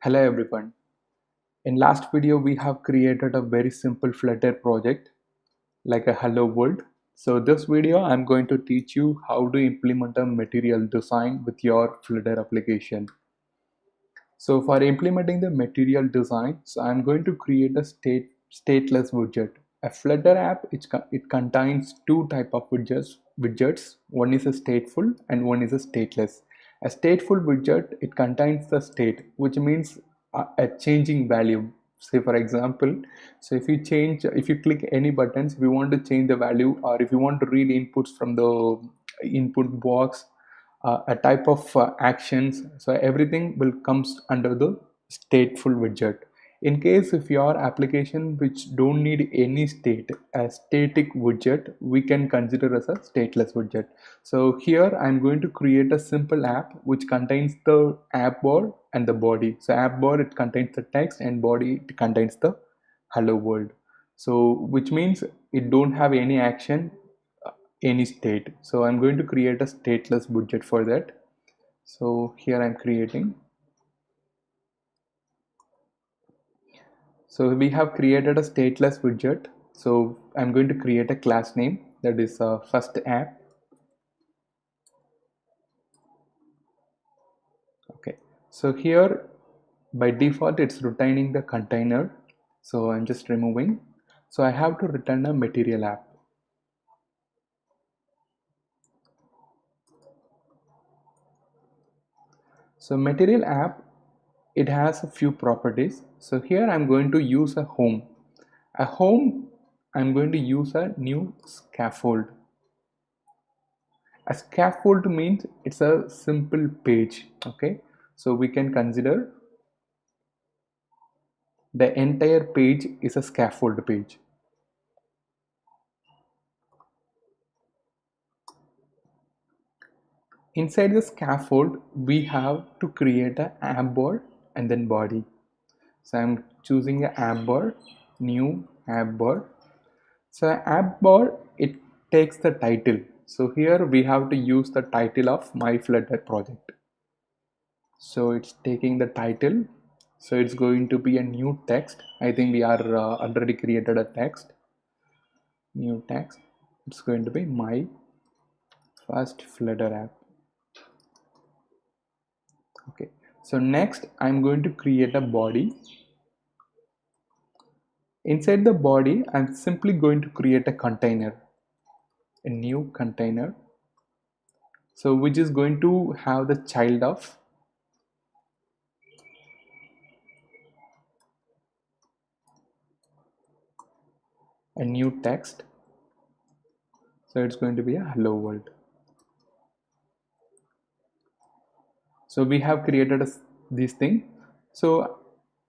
Hello everyone. In last video we have created a very simple Flutter project like a hello world. So this video I'm going to teach you how to implement a material design with your Flutter application. So for implementing the material design, so I'm going to create a stateless widget. A Flutter app, it contains two type of widgets. One is a stateful and one is a stateless. A stateful widget, it contains the state, which means a changing value. Say for example, so if you click any buttons, if you want to change the value or if you want to read inputs from the input box, a type of actions, so everything will comes under the stateful widget. In case if your application which don't need any state, a static widget we can consider as a stateless widget. So here I'm going to create a simple app which contains the app bar and the body. So app bar, it contains the text, and body, it contains the hello world. So which means it don't have any action, any state. So I'm going to create a stateless widget for that. So here I'm creating. So we have created a stateless widget. So I'm going to create a class name, that is first app. Okay, so here by default it's retaining the container, so I'm just removing. So I have to return a material app. So material app, it has a few properties. So here I'm going to use a home. A home, I'm going to use a new scaffold. A scaffold means it's a simple page. Okay, so we can consider the entire page is a scaffold page. Inside the scaffold we have to create an app bar and then body. So I'm choosing a app bar, new app bar. So app bar, it takes the title. So here we have to use the title of my Flutter project. So it's taking the title. So it's going to be a new text. I think we are already created a text. New text. It's going to be my first Flutter app. Okay. So next I'm going to create a body. Inside the body, I'm simply going to create a container, a new container. So which is going to have the child of a new text. So it's going to be a hello world. So we have created this thing. So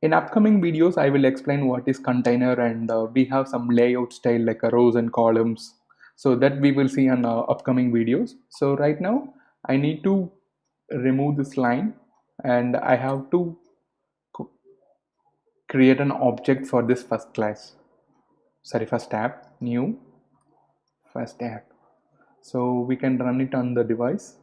in upcoming videos, I will explain what is container, and we have some layout style like a rows and columns. So that we will see on upcoming videos. So right now I need to remove this line, and I have to create an object for this first app, new first app. So we can run it on the device.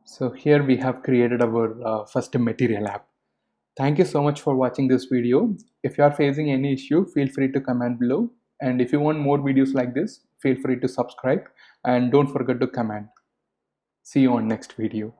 So here we have created our first material app. Thank you so much for watching this video. If you are facing any issue, feel free to comment below. And if you want more videos like this, feel free to subscribe and don't forget to comment. See you on next video.